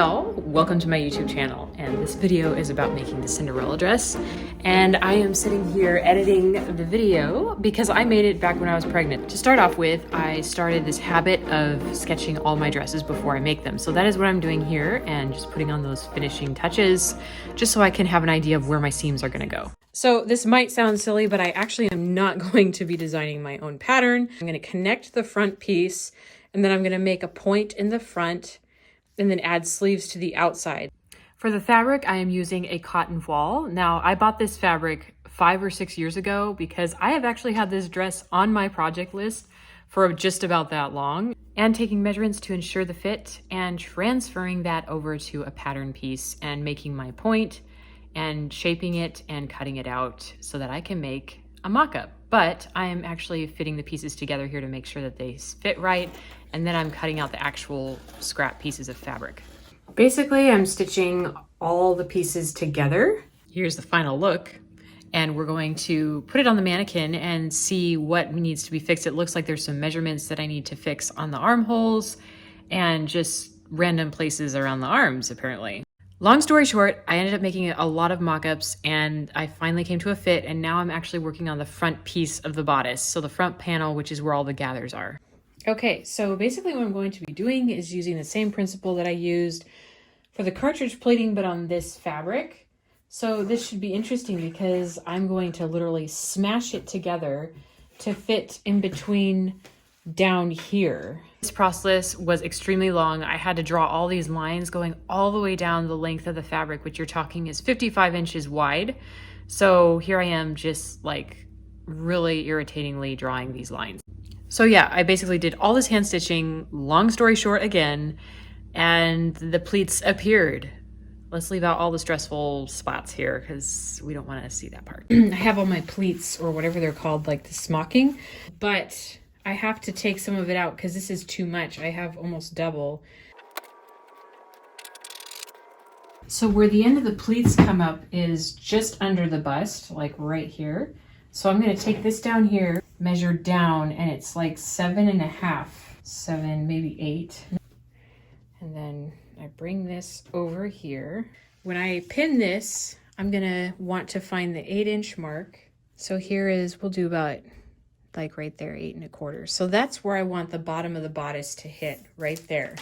Y'all, welcome to my YouTube channel, and this video is about making the Cinderella dress. And I am sitting here editing the video because I made it back when I was pregnant. To start off with, I started this habit of sketching all my dresses before I make them. So that is what I'm doing here, and just putting on those finishing touches just so I can have an idea of where my seams are gonna go. So this might sound silly, but I actually am not going to be designing my own pattern. I'm gonna connect the front piece, and then I'm gonna make a point in the front and then add sleeves to the outside. For the fabric, I am using a cotton voile. Now, I bought this fabric 5 or 6 years ago because I have actually had this dress on my project list for just about that long, and taking measurements to ensure the fit and transferring that over to a pattern piece and making my point and shaping it and cutting it out so that I can make a mock-up. But I am actually fitting the pieces together here to make sure that they fit right, and then I'm cutting out the actual scrap pieces of fabric. Basically, I'm stitching all the pieces together. Here's the final look, and we're going to put it on the mannequin and see what needs to be fixed. It looks like there's some measurements that I need to fix on the armholes and just random places around the arms, apparently. Long story short, I ended up making a lot of mock-ups and I finally came to a fit, and now I'm actually working on the front piece of the bodice. So the front panel, which is where all the gathers are. Okay, so basically what I'm going to be doing is using the same principle that I used for the cartridge pleating, but on this fabric. So this should be interesting because I'm going to literally smash it together to fit in between down here. This process was extremely long. I had to draw all these lines going all the way down the length of the fabric, which you're talking is 55 inches wide. So here I am just like really irritatingly drawing these lines. So yeah, I basically did all this hand stitching, long story short again, and the pleats appeared. Let's leave out all the stressful spots here because we don't want to see that part. I have all my pleats, or whatever they're called, like the smocking, but I have to take some of it out because this is too much. I have almost double. So where the end of the pleats come up is just under the bust, like right here. So I'm going to take this down here, measure down, and it's like 7.5, 7, maybe 8. And then I bring this over here. When I pin this, I'm going to want to find the 8-inch mark. So here is, we'll do about like right there, 8.25. So that's where I want the bottom of the bodice to hit, right there.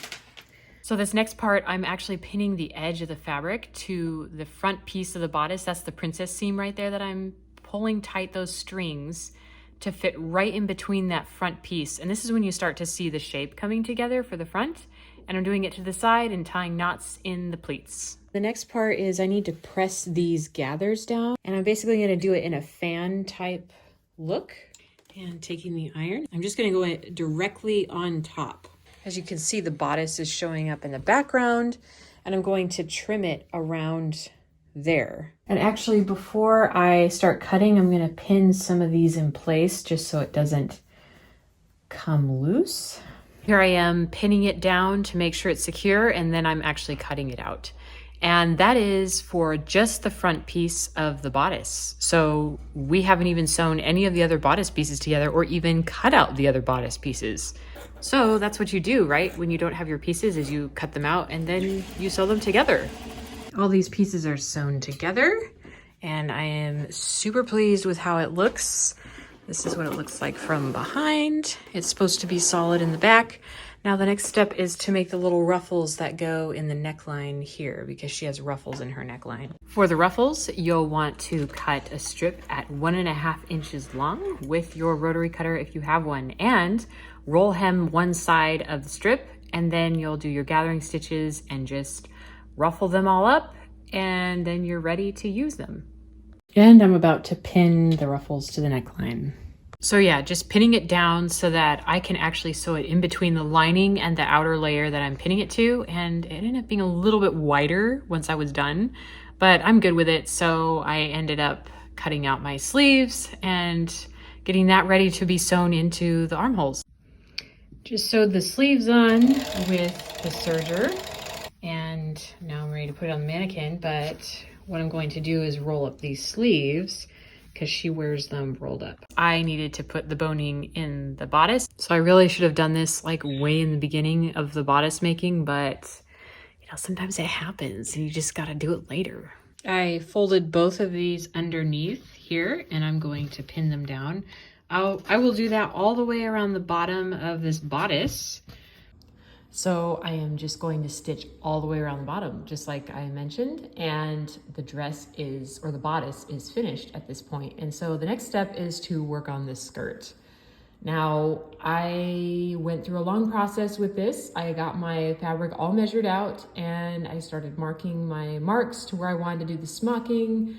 So this next part, I'm actually pinning the edge of the fabric to the front piece of the bodice. That's the princess seam right there that I'm pulling tight those strings to fit right in between that front piece. And this is when you start to see the shape coming together for the front. And I'm doing it to the side and tying knots in the pleats. The next part is I need to press these gathers down, and I'm basically going to do it in a fan type look. And taking the iron, I'm just going to go directly on top. As you can see, the bodice is showing up in the background, and I'm going to trim it around there. And actually, before I start cutting, I'm going to pin some of these in place just so it doesn't come loose. Here I am pinning it down to make sure it's secure, and then I'm actually cutting it out. And that is for just the front piece of the bodice. So we haven't even sewn any of the other bodice pieces together or even cut out the other bodice pieces. So that's what you do, right? When you don't have your pieces, is you cut them out and then you sew them together. All these pieces are sewn together, and I am super pleased with how it looks. This is what it looks like from behind. It's supposed to be solid in the back. Now the next step is to make the little ruffles that go in the neckline here, because she has ruffles in her neckline. For the ruffles, you'll want to cut a strip at 1.5 inches long with your rotary cutter if you have one, and roll hem one side of the strip, and then you'll do your gathering stitches and just ruffle them all up, and then you're ready to use them. And I'm about to pin the ruffles to the neckline. So yeah, just pinning it down so that I can actually sew it in between the lining and the outer layer that I'm pinning it to. And it ended up being a little bit wider once I was done, but I'm good with it. So I ended up cutting out my sleeves and getting that ready to be sewn into the armholes. Just sewed the sleeves on with the serger, and now I'm ready to put it on the mannequin. But what I'm going to do is roll up these sleeves because she wears them rolled up. I needed to put the boning in the bodice, so I really should have done this like way in the beginning of the bodice making, but know, sometimes it happens and you just got to do it later. I folded both of these underneath here and I'm going to pin them down. I will do that all the way around the bottom of this bodice. So I am just going to stitch all the way around the bottom, just like I mentioned, and the dress is, or the bodice is finished at this point. And so the next step is to work on this skirt. Now, I went through a long process with this. I got my fabric all measured out and I started marking my marks to where I wanted to do the smocking,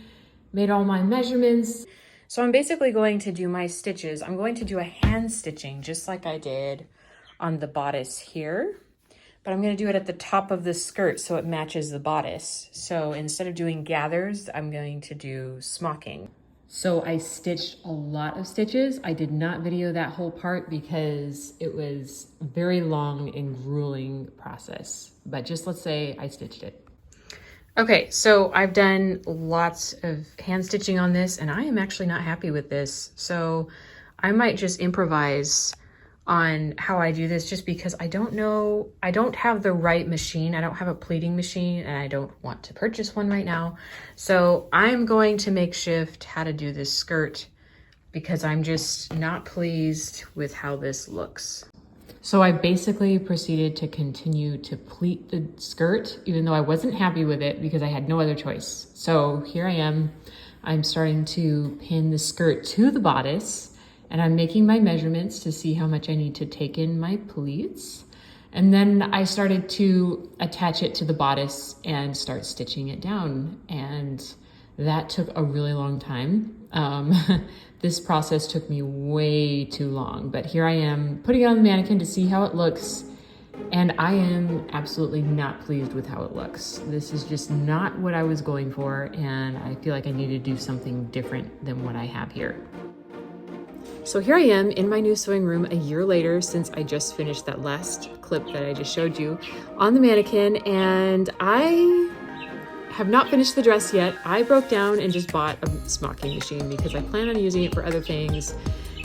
made all my measurements. So I'm basically going to do my stitches. I'm going to do a hand stitching just like I did on the bodice here, but I'm going to do it at the top of the skirt so it matches the bodice. So instead of doing gathers, I'm going to do smocking. So I stitched a lot of stitches. I did not video that whole part because it was a very long and grueling process, but just let's say I stitched it. Okay, so I've done lots of hand stitching on this and I am actually not happy with this. So I might just improvise on how I do this just because I don't know, I don't have the right machine. I don't have a pleating machine and I don't want to purchase one right now. So I'm going to makeshift how to do this skirt because I'm just not pleased with how this looks. So I basically proceeded to continue to pleat the skirt, even though I wasn't happy with it because I had no other choice. So here I am, I'm starting to pin the skirt to the bodice. And I'm making my measurements to see how much I need to take in my pleats. And then I started to attach it to the bodice and start stitching it down. And that took a really long time. This process took me way too long, but here I am putting it on the mannequin to see how it looks. And I am absolutely not pleased with how it looks. This is just not what I was going for. And I feel like I need to do something different than what I have here. So here I am in my new sewing room a year later since I just finished that last clip that I just showed you on the mannequin, and I have not finished the dress yet. I broke down and just bought a smocking machine because I plan on using it for other things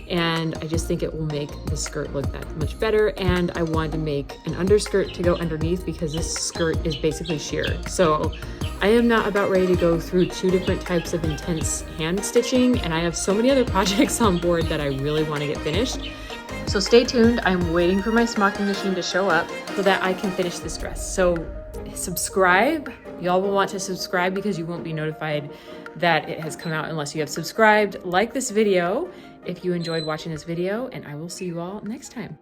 and I just think it will make the skirt look that much better. And I wanted to make an underskirt to go underneath because this skirt is basically sheer. So I am not about ready to go through 2 different types of intense hand stitching, and I have so many other projects on board that I really want to get finished. So stay tuned. I'm waiting for my smocking machine to show up so that I can finish this dress. So subscribe. Y'all will want to subscribe because you won't be notified that it has come out unless you have subscribed. Like this video if you enjoyed watching this video, and I will see you all next time.